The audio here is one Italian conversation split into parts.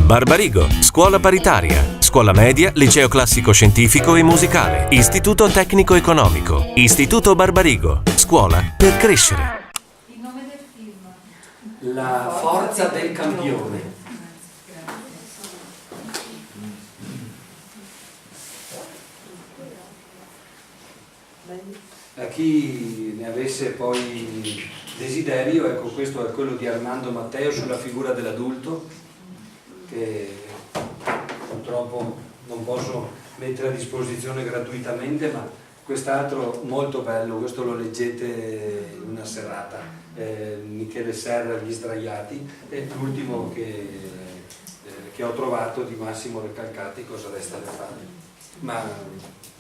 Barbarigo, scuola paritaria, scuola media, liceo classico scientifico e musicale, istituto tecnico economico, istituto Barbarigo, scuola per crescere. Il nome del film? La forza del campione. A chi ne avesse poi desiderio, ecco, questo è quello di Armando Matteo sulla figura dell'adulto, che purtroppo non posso mettere a disposizione gratuitamente, ma quest'altro molto bello, questo lo leggete in una serata, Michele Serra, Gli sdraiati, e l'ultimo che ho trovato di Massimo Recalcati, Cosa resta da fare. Ma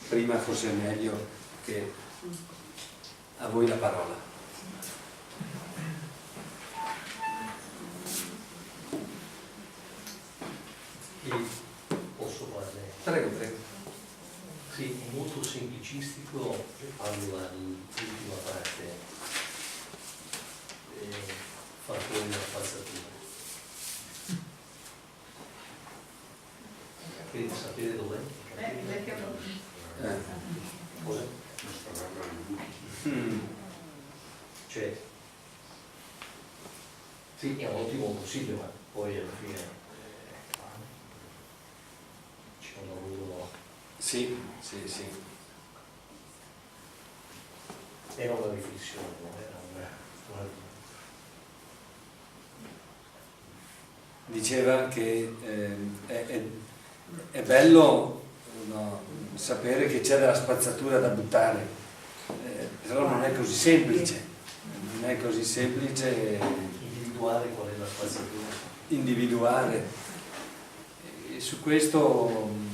prima forse è meglio che a voi la parola. Posso parlare? Prego, prego. Sì, molto semplicistico, parlo dell'ultima parte, fattore della spazzatura. Sapete dov'è? Cosa? Cioè, sì, è un ottimo consiglio, ma poi alla fine c'è un lavoro. Sì. Era una riflessione, Diceva che è bello, no, sapere che c'è della spazzatura da buttare, però non è così semplice. Non è così semplice individuare qual è la spazzatura. Individuare. E su questo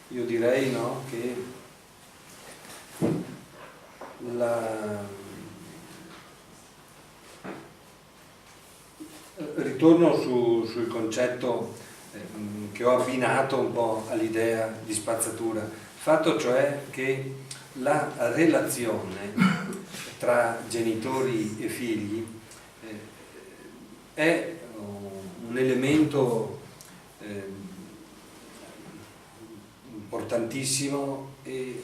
io direi, no, che ritorno sul concetto che ho abbinato un po' all'idea di spazzatura, il fatto cioè che la relazione tra genitori e figli è un elemento importantissimo e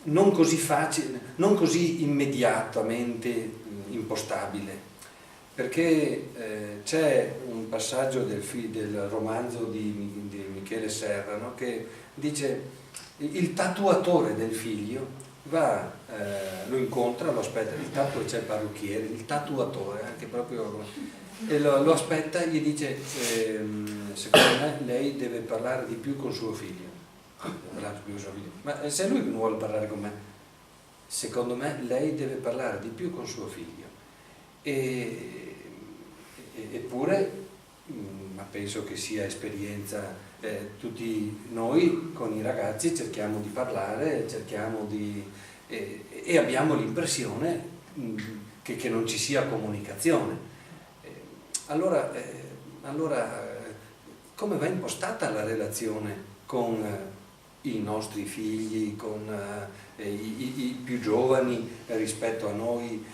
non così facile, non così immediatamente impostabile, perché c'è un passaggio del romanzo di Michele Serra, no, che dice il tatuatore del figlio va, lo incontra, lo aspetta, c'è il parrucchiere, il tatuatore anche proprio, e lo aspetta e gli dice secondo me lei deve parlare di più con suo figlio. Ma se lui non vuole parlare con me, secondo me lei deve parlare di più con suo figlio. Eppure, ma penso che sia esperienza, tutti noi con i ragazzi cerchiamo di parlare, e abbiamo l'impressione che non ci sia comunicazione. Allora, come va impostata la relazione con i nostri figli, con i più giovani rispetto a noi?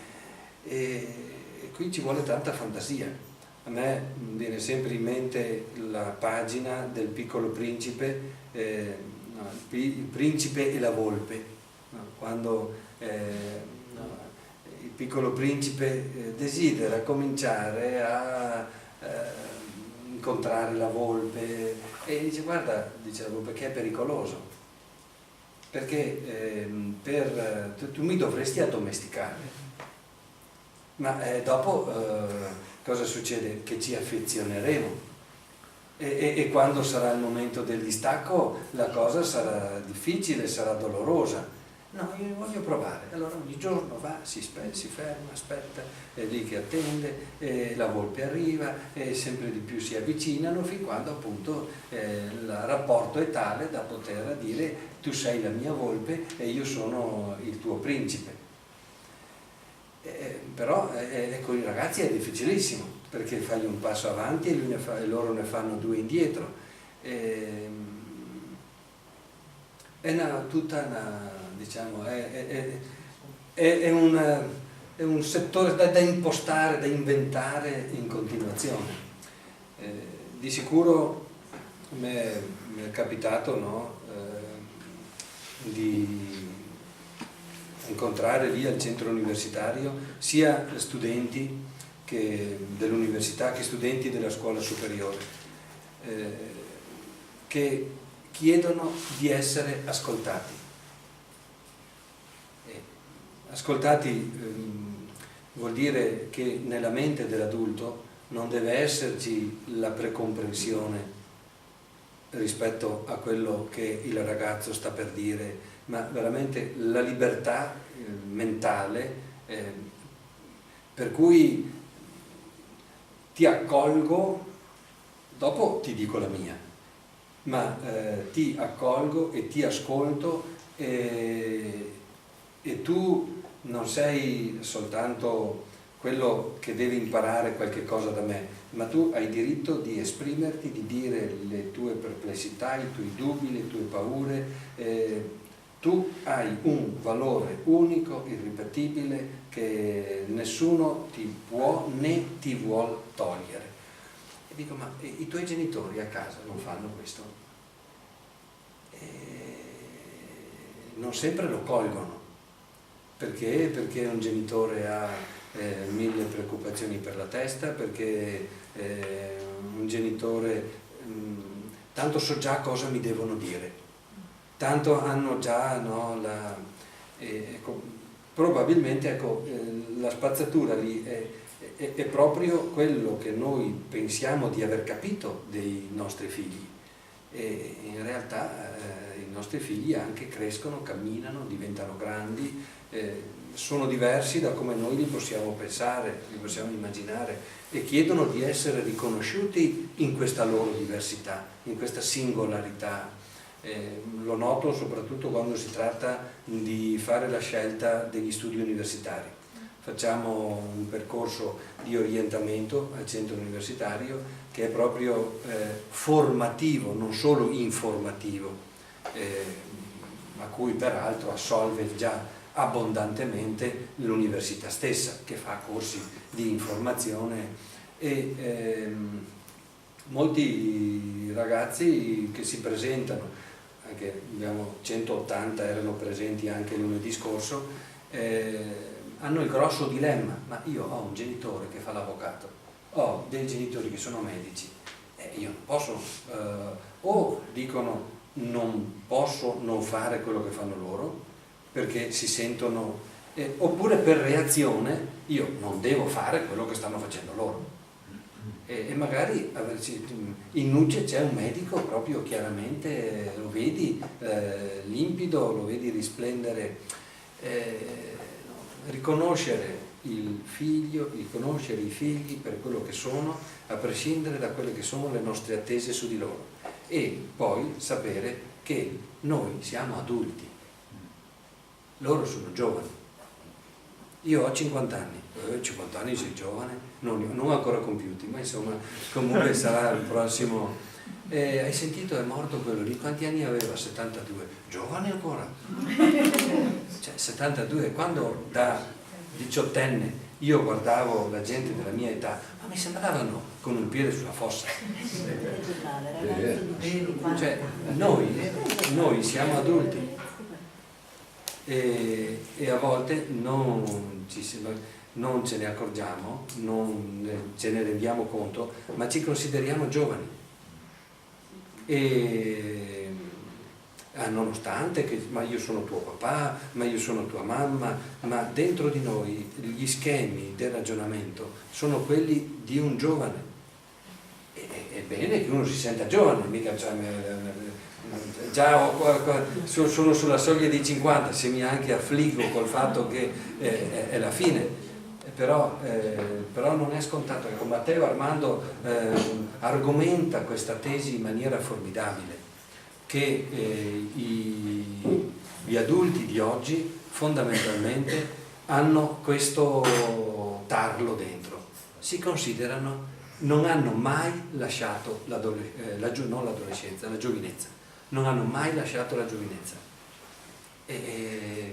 E qui ci vuole tanta fantasia. A me viene sempre in mente la pagina del Piccolo Principe, il principe e la volpe, no? Quando il Piccolo Principe desidera cominciare a incontrare la volpe e dice: guarda, dice la volpe, che è pericoloso, perché tu mi dovresti addomesticare, ma dopo cosa succede? Che ci affezioneremo e quando sarà il momento del distacco la cosa sarà difficile, sarà dolorosa. No, io voglio provare. Allora ogni giorno va, si ferma, aspetta, è lì che attende, la volpe arriva e sempre di più si avvicinano fin quando appunto il rapporto è tale da poter dire: tu sei la mia volpe e io sono il tuo principe. Però con i ragazzi è difficilissimo, perché fagli un passo avanti e loro ne fanno due indietro. Diciamo, è un settore da impostare, da inventare in continuazione. Di sicuro mi è capitato, no, di incontrare lì al centro universitario sia studenti dell'università che studenti della scuola superiore, che chiedono di essere ascoltati. Ascoltati vuol dire che nella mente dell'adulto non deve esserci la precomprensione rispetto a quello che il ragazzo sta per dire, ma veramente la libertà mentale, per cui ti accolgo, dopo ti dico la mia, ma ti accolgo e ti ascolto, e tu non sei soltanto quello che deve imparare qualche cosa da me, ma tu hai diritto di esprimerti, di dire le tue perplessità, i tuoi dubbi, le tue paure. Tu hai un valore unico, irripetibile, che nessuno ti può né ti vuol togliere. E dico, ma i tuoi genitori a casa non fanno questo? Non sempre lo colgono. Perché? Perché un genitore ha 1000 preoccupazioni per la testa, perché un genitore tanto so già cosa mi devono dire, tanto hanno già, no, probabilmente la spazzatura lì è proprio quello che noi pensiamo di aver capito dei nostri figli, e in realtà i nostri figli anche crescono, camminano, diventano grandi, sono diversi da come noi li possiamo pensare, li possiamo immaginare, e chiedono di essere riconosciuti in questa loro diversità, in questa singolarità. Lo noto soprattutto quando si tratta di fare la scelta degli studi universitari. Facciamo un percorso di orientamento al centro universitario che è proprio formativo, non solo informativo, a cui peraltro assolve già abbondantemente l'università stessa, che fa corsi di informazione, e molti ragazzi che si presentano, anche abbiamo 180 erano presenti anche lunedì scorso, hanno il grosso dilemma: ma io ho un genitore che fa l'avvocato, ho dei genitori che sono medici, io non posso, o dicono non posso non fare quello che fanno loro perché si sentono, oppure per reazione io non devo fare quello che stanno facendo loro, e magari in nuce c'è un medico proprio chiaramente, lo vedi limpido, lo vedi risplendere, riconoscere il figlio, riconoscere i figli per quello che sono, a prescindere da quelle che sono le nostre attese su di loro, e poi sapere che noi siamo adulti, loro sono giovani. Io ho 50 anni, 50 anni sei giovane, non ancora compiuti, ma insomma comunque sarà il prossimo. Hai sentito, è morto quello lì, quanti anni aveva? 72, giovane ancora, cioè 72, quando da 18enne io guardavo la gente della mia età, ma mi sembravano con un piede sulla fossa. Cioè noi siamo adulti, e a volte non ce ne accorgiamo, non ce ne rendiamo conto, ma ci consideriamo giovani, e nonostante che ma io sono tuo papà, ma io sono tua mamma, ma dentro di noi gli schemi del ragionamento sono quelli di un giovane. È bene che uno si senta giovane, mica già sono sulla soglia dei 50, se mi anche affliggo col fatto che è la fine, però non è scontato. Ecco, Matteo Armando argomenta questa tesi in maniera formidabile, che gli adulti di oggi fondamentalmente hanno questo tarlo dentro, si considerano, non hanno mai lasciato la giovinezza, non hanno mai lasciato la giovinezza,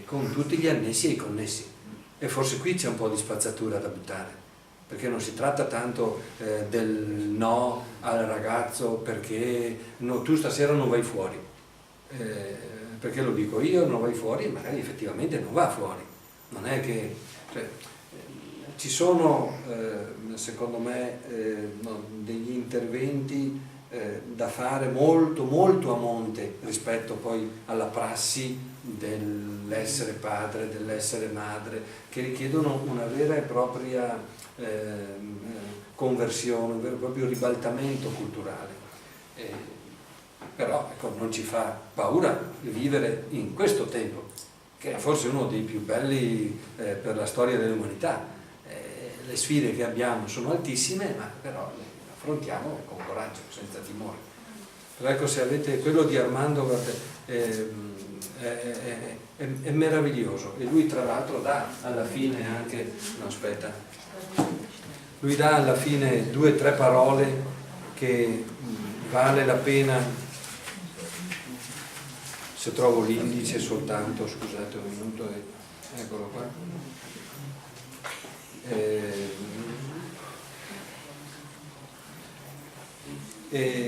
con tutti gli annessi e i connessi, e forse qui c'è un po' di spazzatura da buttare, perché non si tratta tanto del no al ragazzo perché no, tu stasera non vai fuori, perché lo dico io, non vai fuori e magari effettivamente non va fuori, non è che... Cioè, ci sono secondo me degli interventi da fare molto molto a monte rispetto poi alla prassi dell'essere padre, dell'essere madre, che richiedono una vera e propria conversione, un vero e proprio ribaltamento culturale. Però ecco, non ci fa paura vivere in questo tempo, che è forse uno dei più belli per la storia dell'umanità. Le sfide che abbiamo sono altissime, ma però le affrontiamo con coraggio, senza timore. Però ecco, se avete quello di Armando, guarda, è meraviglioso, e lui tra l'altro dà alla fine anche, no aspetta, lui dà alla fine 2 o 3 parole che vale la pena, se trovo l'indice soltanto, scusate un minuto, eccolo qua.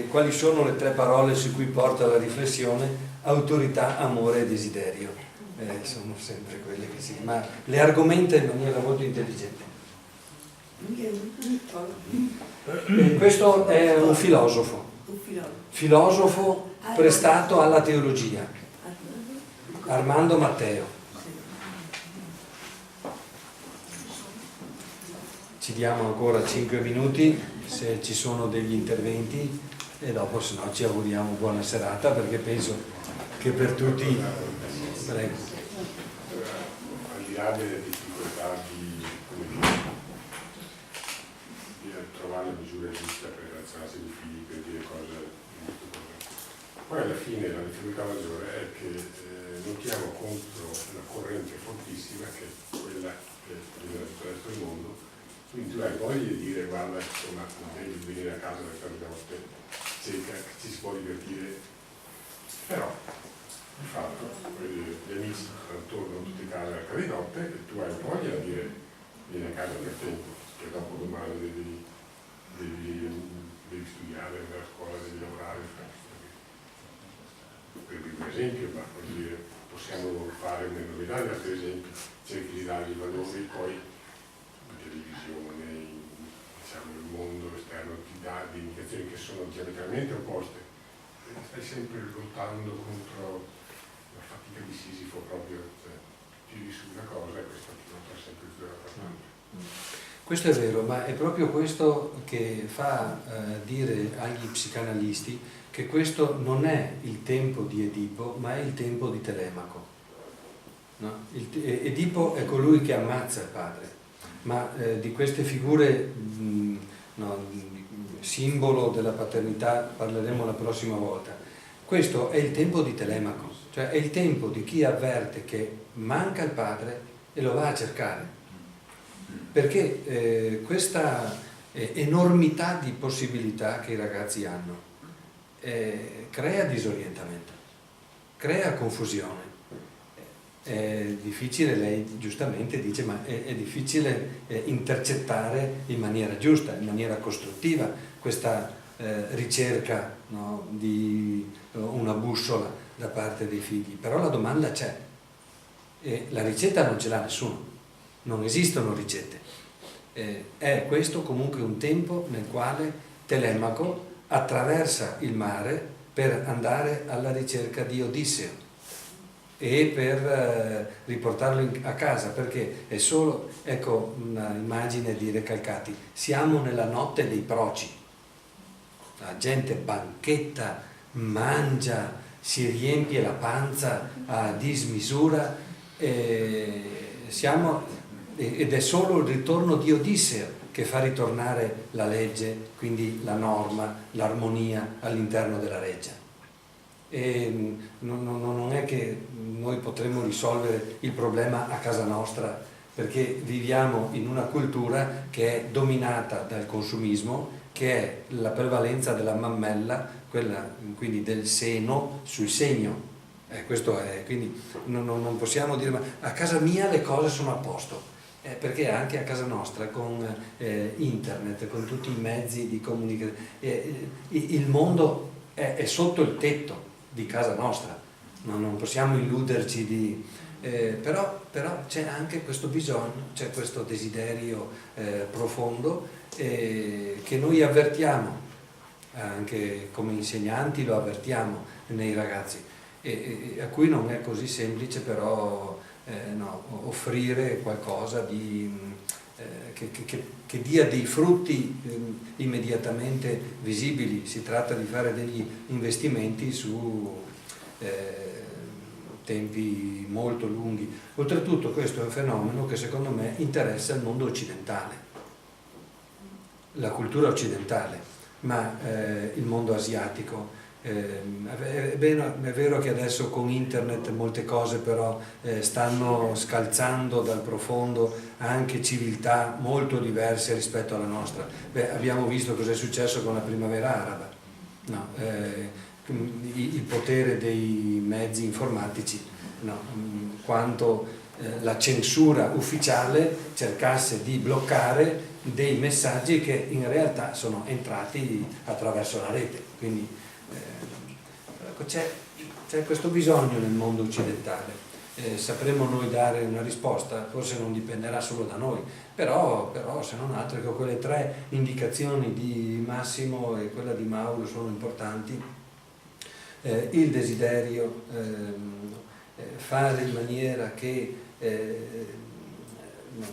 Quali sono le 3 parole su cui porta la riflessione? Autorità, amore e desiderio. Sono sempre quelle che si... ma le argomenta in maniera molto intelligente. Questo è un filosofo prestato alla teologia, Armando Matteo. Ci diamo ancora 5 minuti se ci sono degli interventi e dopo se no ci auguriamo buona serata, perché penso che per tutti... Prego. Al di là delle difficoltà di trovare la misura giusta per razionarsi dei figli, per dire cose molto corrette, poi alla fine la difficoltà maggiore è che lottiamo contro una corrente fortissima che è quella che viene da tutto il resto del mondo. Quindi tu hai voglia di dire guarda, insomma, non devi venire a casa per fare una notte cieca, ci si può divertire, però di fatto gli amici tornano tutti a casa a di notte e tu hai voglia di dire vieni a casa per tempo, che dopo domani devi studiare, andare a scuola, devi lavorare, per dire un esempio, ma voglio dire, possiamo fare una novità di altri esempi, cerchi di dargli valori, poi televisione, diciamo, il mondo esterno ti dà di indicazioni che sono diametralmente opposte e stai sempre lottando contro la fatica di Sisifo proprio, cioè, tiri su una cosa e questa ti porta sempre più dall'altra parte. Questo è vero, ma è proprio questo che fa dire agli psicanalisti che questo non è il tempo di Edipo, ma è il tempo di Telemaco. No? Edipo è colui che ammazza il padre, ma di queste figure simbolo della paternità parleremo la prossima volta. Questo è il tempo di Telemaco, cioè è il tempo di chi avverte che manca il padre e lo va a cercare, perché questa enormità di possibilità che i ragazzi hanno crea disorientamento, crea confusione. È difficile, lei giustamente dice, ma è difficile intercettare in maniera giusta, in maniera costruttiva questa ricerca, no, di una bussola da parte dei figli. Però la domanda c'è e la ricetta non ce l'ha nessuno, non esistono ricette. È questo comunque un tempo nel quale Telemaco attraversa il mare per andare alla ricerca di Odisseo e per riportarlo a casa, perché è solo, ecco una immagine di Recalcati, siamo nella notte dei proci, la gente banchetta, mangia, si riempie la panza a dismisura, ed è solo il ritorno di Odisseo che fa ritornare la legge, quindi la norma, l'armonia all'interno della reggia. E non è che noi potremmo risolvere il problema a casa nostra, perché viviamo in una cultura che è dominata dal consumismo, che è la prevalenza della mammella, quella quindi del seno sul segno. Questo è, quindi non possiamo dire ma a casa mia le cose sono a posto. perché anche a casa nostra con internet, con tutti i mezzi di comunicazione, il mondo è sotto il tetto di casa nostra, non possiamo illuderci di... però c'è anche questo bisogno, c'è questo desiderio profondo che noi avvertiamo, anche come insegnanti lo avvertiamo nei ragazzi, a cui non è così semplice però offrire qualcosa che dia dei frutti immediatamente visibili. Si tratta di fare degli investimenti su tempi molto lunghi. Oltretutto questo è un fenomeno che secondo me interessa il mondo occidentale, la cultura occidentale, ma il mondo asiatico. È vero che adesso con internet molte cose però stanno scalzando dal profondo anche civiltà molto diverse rispetto alla nostra. Abbiamo visto cosa è successo con la primavera araba, no? Il potere dei mezzi informatici, no? Quanto la censura ufficiale cercasse di bloccare dei messaggi che in realtà sono entrati attraverso la rete. Quindi c'è questo bisogno nel mondo occidentale. Sapremo noi dare una risposta, forse non dipenderà solo da noi, però se non altro che quelle 3 indicazioni di Massimo e quella di Mauro sono importanti. Il desiderio, fare in maniera che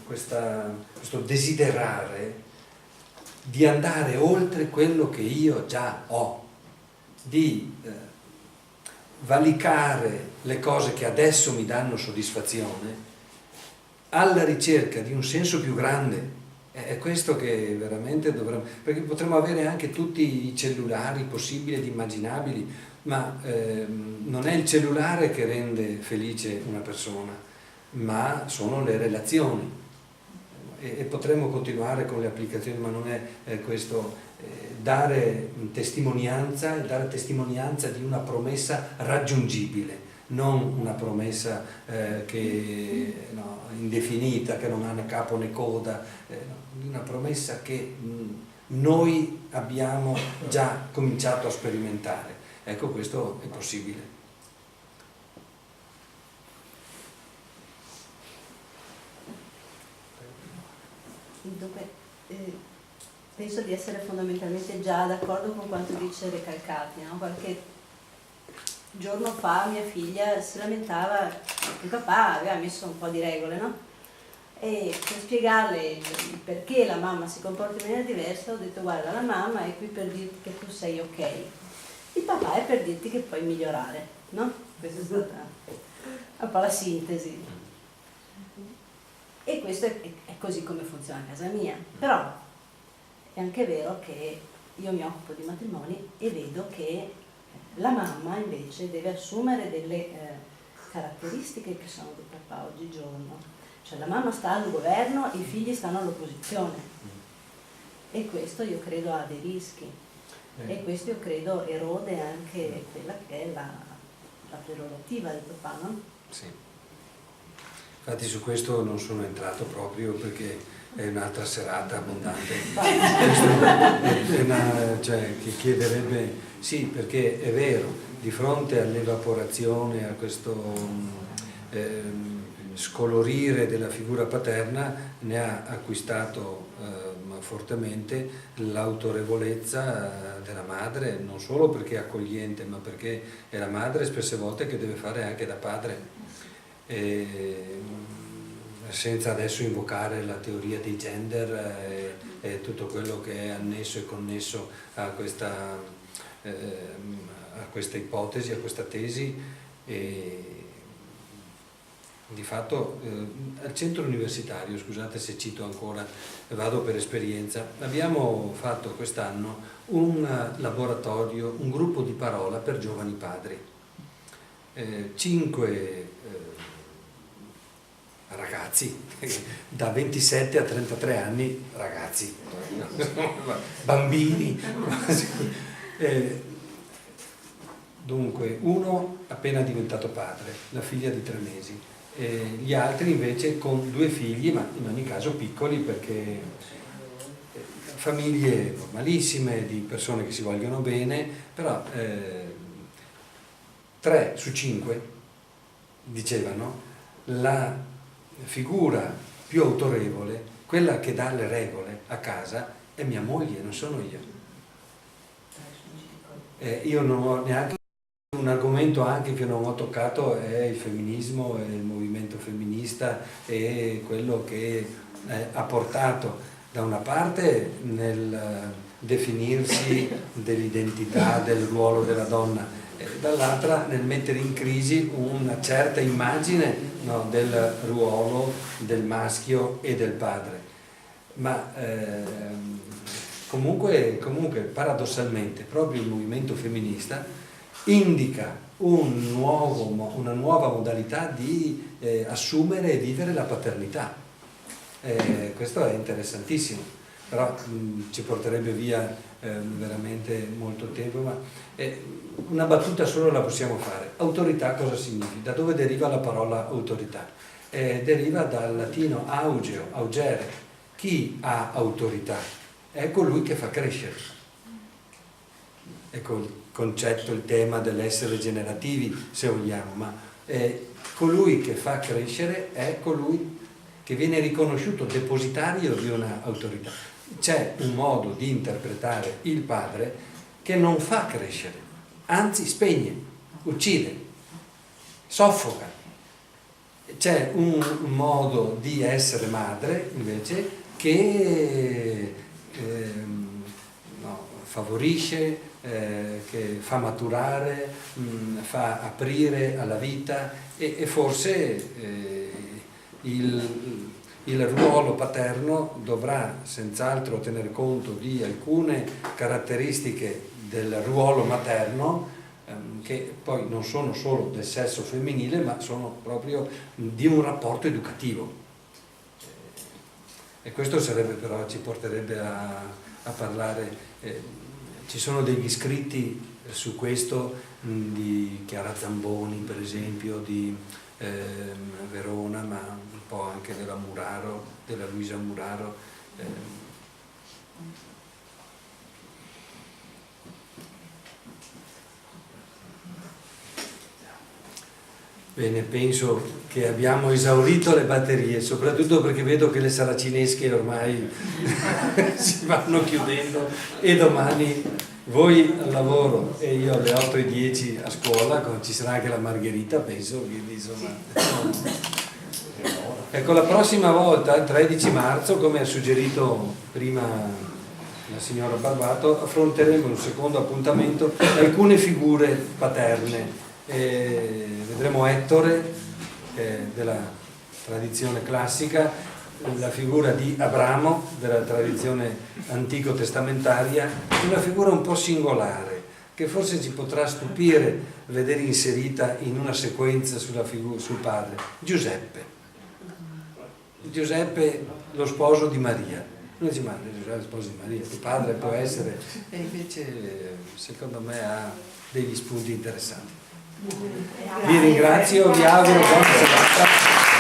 questo desiderare di andare oltre quello che io già ho, di valicare le cose che adesso mi danno soddisfazione alla ricerca di un senso più grande. È questo che veramente dovremmo, perché potremmo avere anche tutti i cellulari possibili ed immaginabili, ma non è il cellulare che rende felice una persona, ma sono le relazioni. E potremmo continuare con le applicazioni, ma non è questo. Dare testimonianza di una promessa raggiungibile, non una promessa indefinita, che non ha né capo né coda, una promessa che noi abbiamo già cominciato a sperimentare. Ecco, questo è possibile. Dunque, penso di essere fondamentalmente già d'accordo con quanto dice Recalcati, no? Qualche giorno fa mia figlia si lamentava che il papà aveva messo un po' di regole, no? E per spiegarle il perché la mamma si comporta in maniera diversa ho detto: guarda, la mamma è qui per dirti che tu sei ok, il papà è per dirti che puoi migliorare, no? Questa è stata un po' la sintesi. E questo è così come funziona a casa mia. Però è anche vero che io mi occupo di matrimoni e vedo che la mamma invece deve assumere delle caratteristiche che sono del papà oggigiorno. Cioè la mamma sta al governo e i figli stanno all'opposizione. E questo io credo ha dei rischi. E questo io credo erode anche quella che è la prerogativa del papà, no? Sì. Infatti su questo non sono entrato proprio perché è un'altra serata abbondante. Che chiederebbe, sì, perché è vero, di fronte all'evaporazione, a questo scolorire della figura paterna, ne ha acquistato fortemente l'autorevolezza della madre, non solo perché è accogliente, ma perché è la madre spesse volte che deve fare anche da padre. Senza adesso invocare la teoria dei gender e tutto quello che è annesso e connesso a questa ipotesi, a questa tesi. Di fatto al centro universitario, scusate se cito ancora, vado per esperienza, abbiamo fatto quest'anno un laboratorio, un gruppo di parola per giovani padri. 5 ragazzi da 27 a 33 anni, ragazzi, bambini quasi. Dunque, uno appena diventato padre, la figlia di 3 mesi, Gli altri invece con 2 figli, ma in ogni caso piccoli, perché famiglie normalissime, di persone che si vogliono bene, però 3 su 5 dicevano la figura più autorevole, quella che dà le regole a casa, è mia moglie, non sono io. Io non ho neanche un argomento anche che non ho toccato, è il femminismo e il movimento femminista e quello che ha portato da una parte nel definirsi dell'identità, del ruolo della donna, e dall'altra nel mettere in crisi una certa immagine, no, del ruolo del maschio e del padre. Ma comunque paradossalmente proprio il movimento femminista indica una nuova modalità di assumere e vivere la paternità. Questo è interessantissimo, però ci porterebbe via veramente molto tempo, ma una battuta solo la possiamo fare. Autorità cosa significa? Da dove deriva la parola autorità? Deriva dal latino augeo, augere. Chi ha autorità? È colui che fa crescere. Ecco il concetto, il tema dell'essere generativi, se vogliamo, ma colui che fa crescere è colui che viene riconosciuto depositario di una autorità. C'è un modo di interpretare il padre che non fa crescere, anzi spegne, uccide, soffoca. C'è un modo di essere madre invece che favorisce, che fa maturare, fa aprire alla vita e forse il ruolo paterno dovrà senz'altro tener conto di alcune caratteristiche del ruolo materno che poi non sono solo del sesso femminile, ma sono proprio di un rapporto educativo. E questo sarebbe però, ci porterebbe a parlare, ci sono degli scritti su questo di Chiara Zamboni per esempio, di Verona, ma un po' anche della Muraro, della Luisa Muraro. Bene, penso che abbiamo esaurito le batterie, soprattutto perché vedo che le saracinesche ormai si vanno chiudendo e domani voi al lavoro e io alle 8:10 a scuola, ci sarà anche la Margherita, penso, quindi insomma. Ecco, la prossima volta, il 13 marzo, come ha suggerito prima la signora Barbato, affronteremo in un secondo appuntamento alcune figure paterne. Vedremo Ettore della tradizione classica, la figura di Abramo della tradizione antico-testamentaria, una figura un po' singolare che forse ci potrà stupire vedere inserita in una sequenza sul padre, Giuseppe, lo sposo di Maria. Noi diciamo, ma Giuseppe è lo sposo di Maria, il padre può essere, e invece secondo me ha degli spunti interessanti. Vi ringrazio, vi auguro buona serata.